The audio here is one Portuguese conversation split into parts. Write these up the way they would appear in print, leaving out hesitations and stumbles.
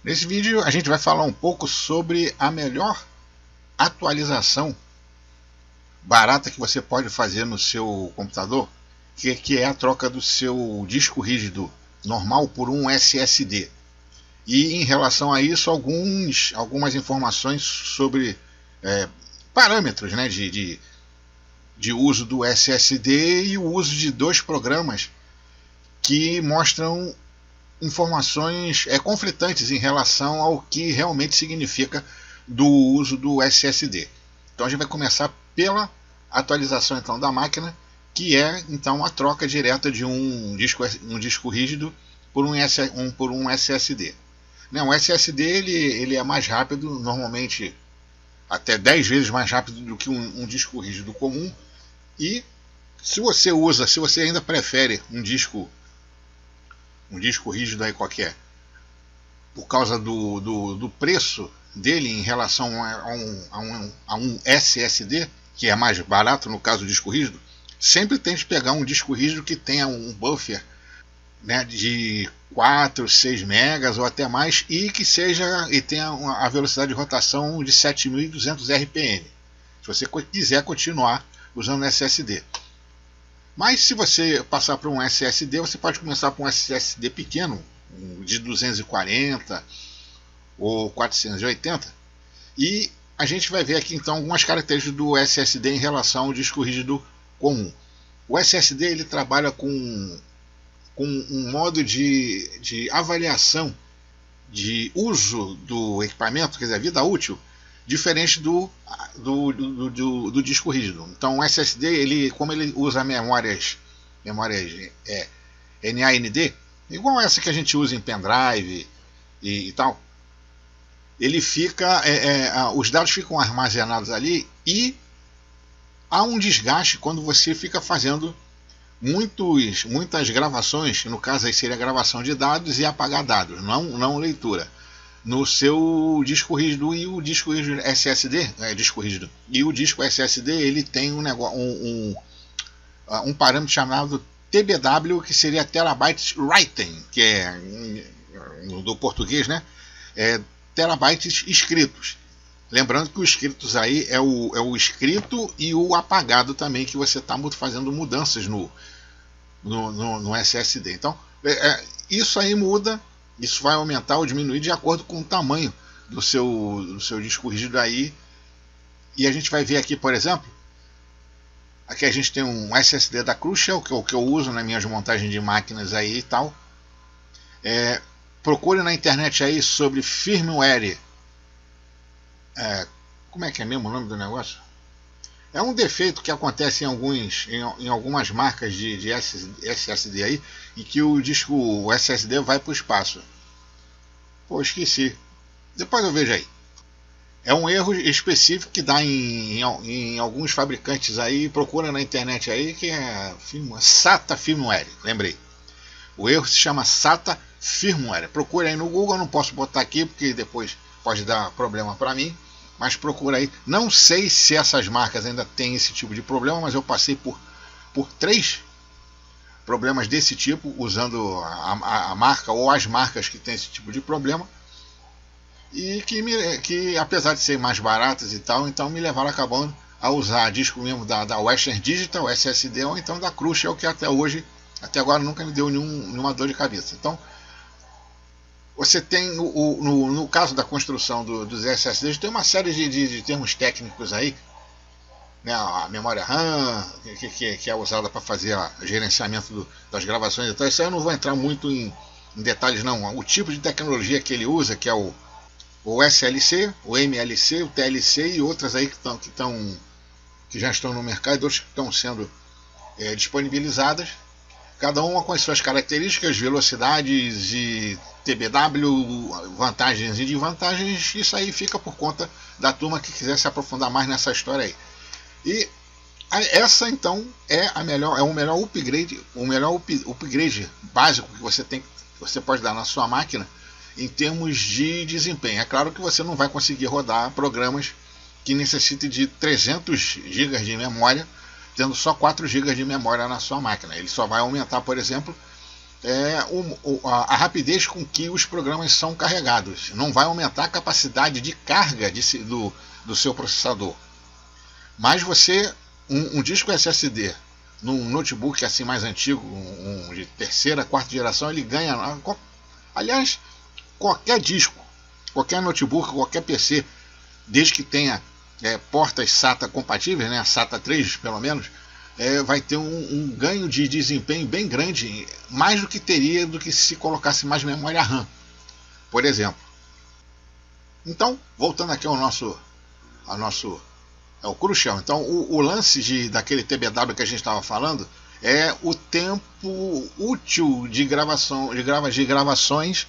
Nesse vídeo a gente vai falar um pouco sobre a melhor atualização barata que você pode fazer no seu computador, que é a troca do seu disco rígido normal por um SSD. E em relação a isso, algumas informações sobre parâmetros, né, de uso do SSD e o uso de dois programas que mostram informações conflitantes em relação ao que realmente significa do uso do SSD. Então a gente vai começar pela atualização então da máquina, que é então a troca direta de um disco rígido por um SSD. Um SSD ele é mais rápido, normalmente até 10 vezes mais rápido do que um disco rígido comum. E se você ainda prefere um disco rígido aí qualquer, por causa do preço dele em relação a um SSD, que é mais barato no caso do disco rígido, sempre tente pegar um disco rígido que tenha um buffer, né, de 4, 6 megas ou até mais e tenha a velocidade de rotação de 7.200 RPM, se você quiser continuar usando SSD. Mas se você passar para um SSD, você pode começar com um SSD pequeno, de 240 ou 480, e a gente vai ver aqui então algumas características do SSD em relação ao disco rígido comum. O SSD ele trabalha com um modo de avaliação de uso do equipamento, quer dizer, a vida útil, diferente do disco rígido. Então o SSD, como ele usa memórias NAND, igual essa que a gente usa em pendrive e tal, ele fica, os dados ficam armazenados ali e há um desgaste quando você fica fazendo muitas gravações, no caso aí seria gravação de dados e apagar dados, não leitura, no seu disco rígido. E o disco rígido SSD, e o disco SSD ele tem um parâmetro chamado TBW, que seria Terabytes Written, que é do português, né? Terabytes escritos. Lembrando que os escritos aí é o escrito e o apagado também, que você está fazendo mudanças no SSD. Então, isso aí muda, isso vai aumentar ou diminuir de acordo com o tamanho do seu disco rígido aí. E a gente vai ver aqui, por exemplo, aqui a gente tem um SSD da Crucial, que é o que eu uso nas minhas montagens de máquinas aí e tal. Procure na internet aí sobre firmware. Como é que é mesmo o nome do negócio? É um defeito que acontece em algumas marcas de SSD aí, em que o SSD vai para o espaço. Pô, esqueci. Depois eu vejo aí. É um erro específico que dá em alguns fabricantes aí. Procura na internet aí, que é SATA Firmware. Lembrei. O erro se chama SATA Firmware. Procura aí no Google. Eu não posso botar aqui porque depois pode dar problema para mim. Mas procura aí. Não sei se essas marcas ainda têm esse tipo de problema, mas eu passei por 3 problemas desse tipo, usando a marca ou as marcas que têm esse tipo de problema. E que apesar de serem mais baratas e tal, então me levaram acabando a usar disco mesmo da Western Digital, SSD, ou então da Crucial, que até agora nunca me deu nenhuma dor de cabeça. Então, você tem, no caso da construção dos SSDs, tem uma série de termos técnicos aí, né, a memória RAM, que é usada para fazer o gerenciamento das gravações e tal. Isso aí eu não vou entrar muito em detalhes não. O tipo de tecnologia que ele usa, que é o SLC, o MLC, o TLC e outras aí que já estão no mercado, e outras que estão sendo disponibilizadas, cada uma com as suas características, velocidades e TBW, vantagens e desvantagens. Isso aí fica por conta da turma que quiser se aprofundar mais nessa história aí. E essa então é o melhor upgrade básico que você pode dar na sua máquina em termos de desempenho. É claro que você não vai conseguir rodar programas que necessitem de 300 GB de memória, tendo só 4 GB de memória na sua máquina. Ele só vai aumentar, por exemplo, a rapidez com que os programas são carregados. Não vai aumentar a capacidade de carga do seu processador. Mas um disco SSD num notebook assim mais antigo, de terceira, quarta geração, ele ganha. Aliás, qualquer disco, qualquer notebook, qualquer PC, desde que tenha portas SATA compatíveis, né, SATA 3 pelo menos, vai ter um ganho de desempenho bem grande, mais do que teria do que se colocasse mais memória RAM, por exemplo. Então, voltando aqui ao nosso o crucial. Então, o lance daquele TBW que a gente estava falando é o tempo útil de gravações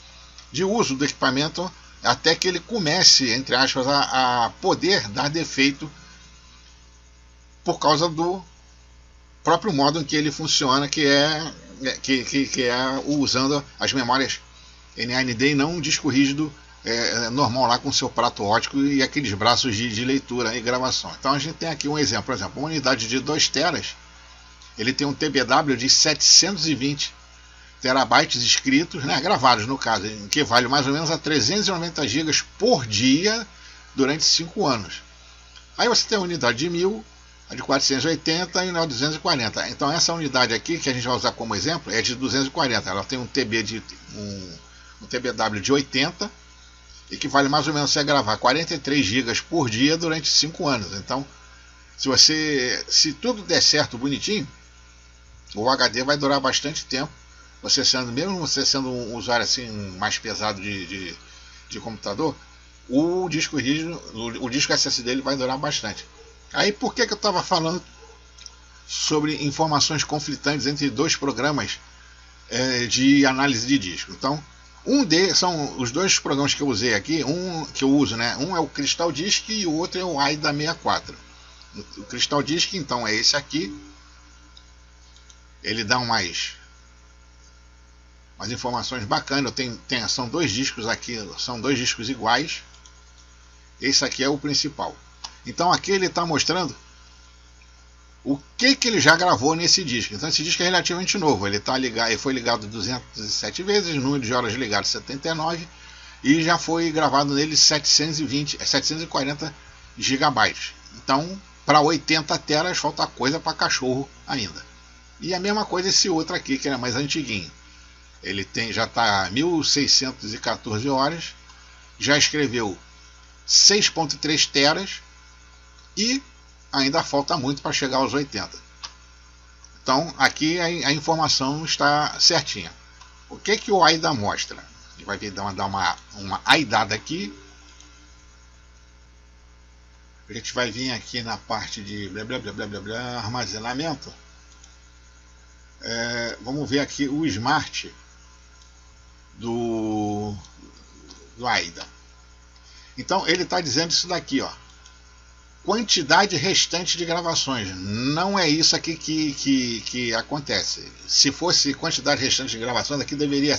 de uso do equipamento até que ele comece, entre aspas, a poder dar defeito por causa do próprio modo em que ele funciona, que é usando as memórias NAND e não um disco rígido normal lá com seu prato óptico e aqueles braços de leitura e gravação. Então a gente tem aqui um exemplo, por exemplo, uma unidade de 2 teras, ele tem um TBW de 720 terabytes escritos, né, gravados no caso, que equivale mais ou menos a 390 GB por dia durante 5 anos. Aí você tem a unidade de 1000, a de 480 e a de 240. Então essa unidade aqui, que a gente vai usar como exemplo, é de 240. Ela tem um TBW de 80, equivale mais ou menos a você gravar 43 GB por dia durante 5 anos. Então, se tudo der certo bonitinho, o HD vai durar bastante tempo. Mesmo você sendo um usuário assim mais pesado de computador, o disco rígido, o disco SSD ele vai durar bastante. Aí por que eu estava falando sobre informações conflitantes entre dois programas de análise de disco? Então, são os dois programas que eu usei aqui, que eu uso, né? Um é o Crystal Disk e o outro é o AIDA 64. O Crystal Disk, então, é esse aqui. Ele dá umas informações bacanas. São dois discos aqui, são dois discos iguais. Esse aqui é o principal. Então aqui ele está mostrando o que ele já gravou nesse disco. Então esse disco é relativamente novo. Ele foi ligado 207 vezes, número de horas ligado 79, e já foi gravado nele 740 GB. Então, para 80 teras falta coisa para cachorro ainda. E a mesma coisa esse outro aqui, que é mais antiguinho. Ele já está 1614 horas, já escreveu 6.3 teras e ainda falta muito para chegar aos 80. Então aqui a informação está certinha. O que o AIDA mostra? Ele vai dar uma AIDAda aqui. A gente vai vir aqui na parte de armazenamento. Vamos ver aqui o Smart do AIDA. Então ele está dizendo isso daqui, ó. Quantidade restante de gravações. Não é isso aqui que acontece. Se fosse quantidade restante de gravações, aqui deveria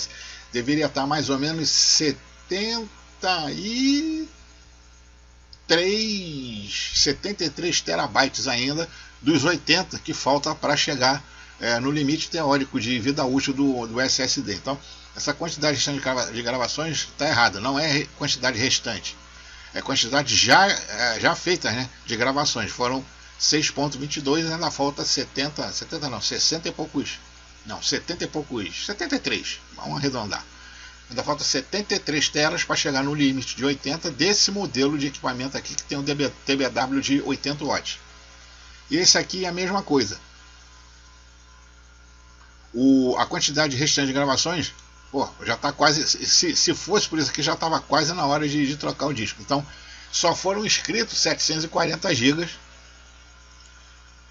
estar mais ou menos 73 terabytes ainda dos 80 que falta para chegar no limite teórico de vida útil do SSD. Então essa quantidade restante de gravações está errada. Não é quantidade restante. É quantidade já feita, né, de gravações. Foram 6.22 e ainda falta 60 e poucos. Não, 70 e poucos. 73, vamos arredondar. Ainda falta 73 teras para chegar no limite de 80 desse modelo de equipamento aqui, que tem um TBW de 80 watts. E esse aqui é a mesma coisa. A quantidade restante de gravações, já está quase, se fosse por isso aqui, já estava quase na hora de trocar o disco. Então só foram inscritos 740 GB.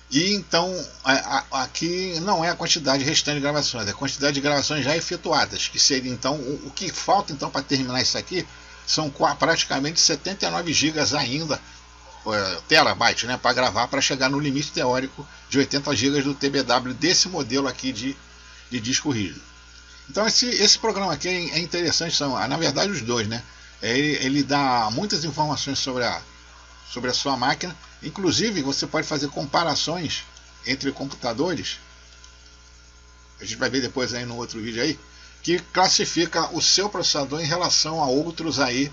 E então aqui não é a quantidade restante de gravações, é a quantidade de gravações já efetuadas, que seria então o que falta então para terminar isso aqui são praticamente 79 GB ainda, terabytes, né, para gravar, para chegar no limite teórico de 80 GB do TBW desse modelo aqui de disco rígido. Então esse programa aqui é interessante, na verdade os dois, né? Ele dá muitas informações sobre a sua máquina. Inclusive você pode fazer comparações entre computadores a gente vai ver depois aí no outro vídeo aí, que classifica o seu processador em relação a outros aí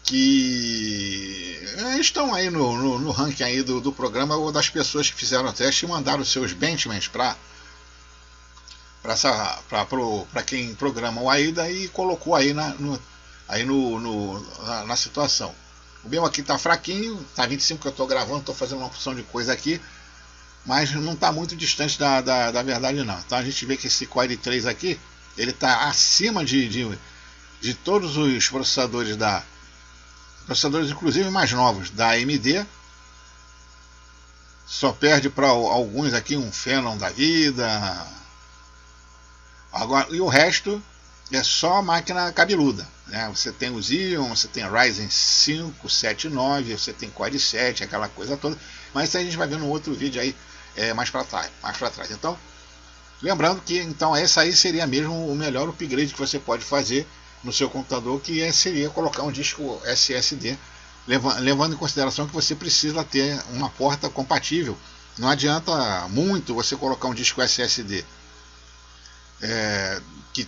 que estão aí no ranking aí do programa, ou das pessoas que fizeram o teste e mandaram os seus benchmarks para quem programa o AIDA e colocou aí na situação. O meu aqui está fraquinho, está 25 que eu estou gravando, estou fazendo uma opção de coisa aqui, mas não está muito distante da verdade não. Então a gente vê que esse Core 3 aqui, ele está acima de todos os processadores inclusive mais novos da AMD. Só perde para alguns aqui, um Phenom da vida. Agora, e o resto é só máquina cabeluda, né? Você tem o Xeon, você tem a Ryzen 5, 7, 9, você tem Core 7, aquela coisa toda. Mas isso aí a gente vai ver no outro vídeo aí, mais para trás. Então, lembrando que então essa aí seria mesmo o melhor upgrade que você pode fazer no seu computador, que seria colocar um disco SSD, levando em consideração que você precisa ter uma porta compatível. Não adianta muito você colocar um disco SSD que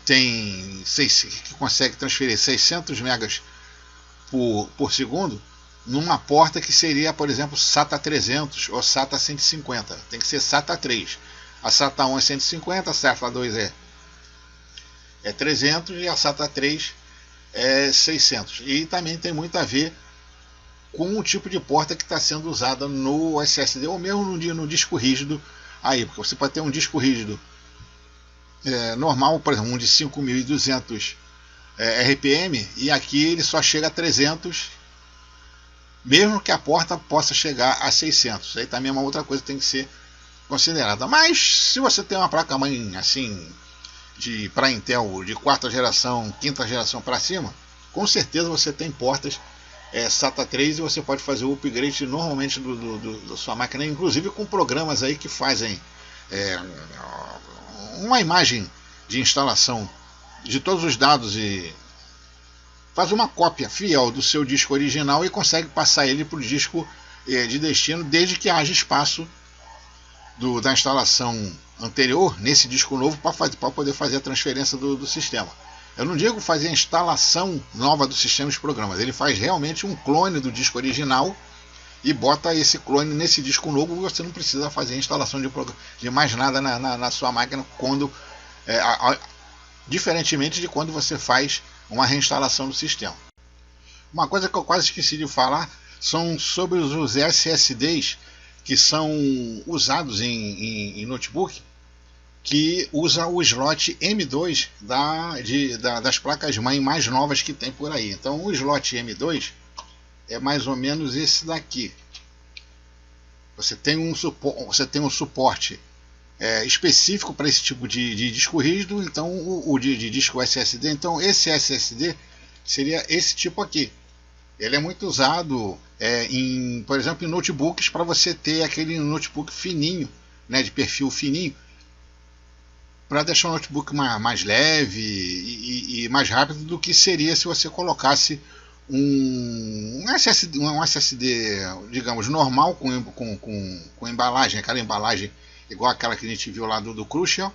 consegue transferir 600 megas por segundo numa porta que seria, por exemplo, SATA 300 ou SATA 150. Tem que ser SATA 3. A SATA 1 é 150, a SATA 2 é 300 e a SATA 3 é 600. E também tem muito a ver com o tipo de porta que está sendo usada no SSD ou mesmo no disco rígido aí, porque você pode ter um disco rígido normal, por exemplo, um de 5.200 RPM, e aqui ele só chega a 300, mesmo que a porta possa chegar a 600. Aí também é uma outra coisa que tem que ser considerada. Mas se você tem uma placa-mãe assim para Intel de 4ª geração, 5ª geração para cima, com certeza você tem portas SATA 3 e você pode fazer o upgrade normalmente da sua máquina, inclusive com programas aí que fazem uma imagem de instalação de todos os dados e faz uma cópia fiel do seu disco original e consegue passar ele para o disco de destino, desde que haja espaço da instalação anterior nesse disco novo para poder fazer a transferência do sistema. Eu não digo fazer a instalação nova do sistema de programas, ele faz realmente um clone do disco original e bota esse clone nesse disco novo. Você não precisa fazer a instalação de mais nada na sua máquina, diferentemente de quando você faz uma reinstalação do sistema. Uma coisa que eu quase esqueci de falar são sobre os SSDs que são usados em notebook, que usa o slot M2 das placas-mãe mais novas que tem por aí. Então o slot M2 é mais ou menos esse daqui. Você tem um suporte específico para esse tipo de disco rígido, então o de disco SSD. Então esse SSD seria esse tipo aqui. Ele é muito usado por exemplo, em notebooks, para você ter aquele notebook fininho, né, de perfil fininho, para deixar o notebook mais leve e mais rápido do que seria se você colocasse um SSD, digamos, normal com embalagem, aquela embalagem igual aquela que a gente viu lá do Crucial,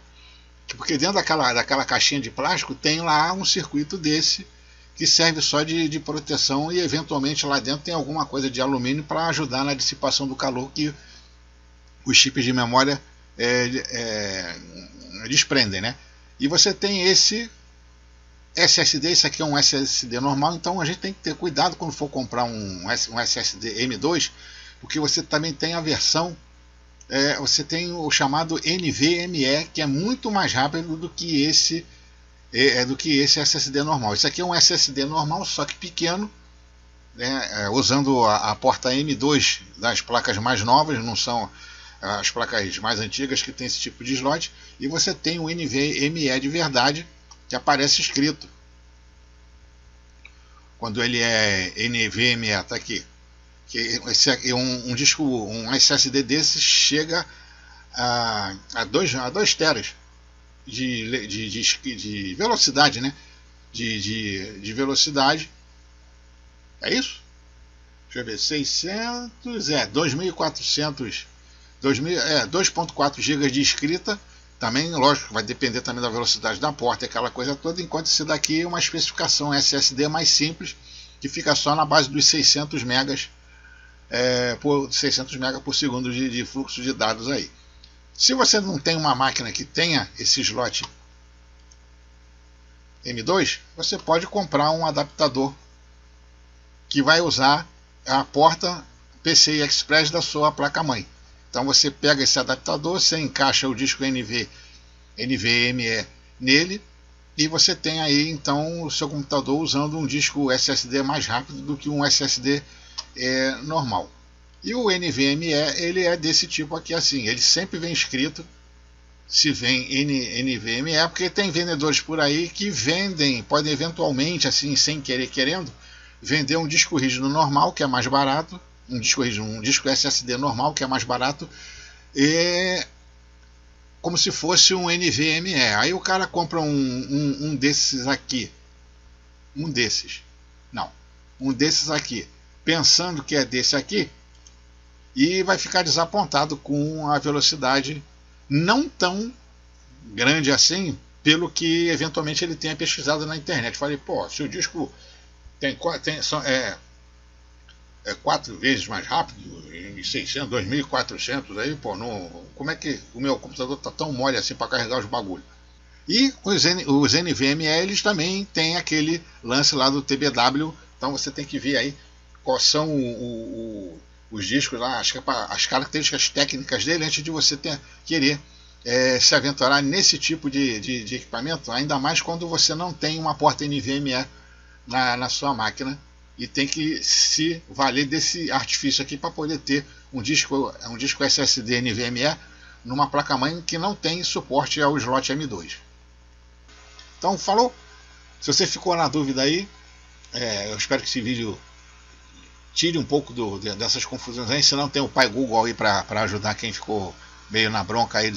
porque dentro daquela caixinha de plástico tem lá um circuito desse que serve só de proteção, e eventualmente lá dentro tem alguma coisa de alumínio para ajudar na dissipação do calor que os chips de memória desprendem, né? E você tem esse SSD, isso aqui é um SSD normal, então a gente tem que ter cuidado quando for comprar um SSD M2, porque você também tem a versão, você tem o chamado NVMe, que é muito mais rápido do que esse SSD normal. Isso aqui é um SSD normal, só que pequeno, né, usando a porta M2 das placas mais novas, não são as placas mais antigas que tem esse tipo de slot. E você tem o NVMe de verdade, que aparece escrito quando ele é NVMe, tá aqui. Que um SSD desse chega a 2 teras de velocidade, né? De velocidade. É isso? Deixa eu ver, 600, 2.400, 2.4 GB de escrita Também, lógico, vai depender também da velocidade da porta, aquela coisa toda, enquanto esse daqui é uma especificação SSD mais simples, que fica só na base dos 600 megas por 600 megas por segundo de fluxo de dados aí. Se você não tem uma máquina que tenha esse slot M2, você pode comprar um adaptador que vai usar a porta PCI Express da sua placa-mãe. Então você pega esse adaptador, você encaixa o disco NVMe nele e você tem aí então o seu computador usando um disco SSD mais rápido do que um SSD normal. E o NVMe ele é desse tipo aqui assim, ele sempre vem escrito se vem NVMe, porque tem vendedores por aí que vendem, podem eventualmente assim sem querer querendo vender um disco rígido normal que é mais barato, um disco SSD normal que é mais barato, como se fosse um NVMe. Aí o cara compra um desses aqui, um desses aqui, pensando que é desse aqui, e vai ficar desapontado com a velocidade não tão grande assim, pelo que eventualmente ele tenha pesquisado na internet. Falei, pô, se o disco é 4 vezes mais rápido, em 600, 2400, aí, pô, como é que o meu computador tá tão mole assim para carregar os bagulhos? E os NVMe, eles também têm aquele lance lá do TBW, então você tem que ver aí quais são os discos lá, as características técnicas dele antes de você querer se aventurar nesse tipo de equipamento, ainda mais quando você não tem uma porta NVMe na sua máquina e tem que se valer desse artifício aqui para poder ter um disco SSD NVMe numa placa-mãe que não tem suporte ao slot M2. Então, falou? Se você ficou na dúvida aí, eu espero que esse vídeo tire um pouco dessas confusões aí, senão tem o pai Google aí para ajudar quem ficou meio na bronca aí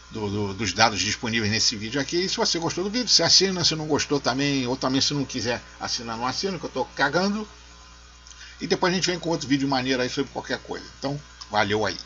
dos dados disponíveis nesse vídeo aqui. E se você gostou do vídeo, você assina, se não gostou também, ou também se não quiser assinar, não assina, que eu tô cagando. E depois a gente vem com outro vídeo maneiro aí sobre qualquer coisa. Então, valeu aí.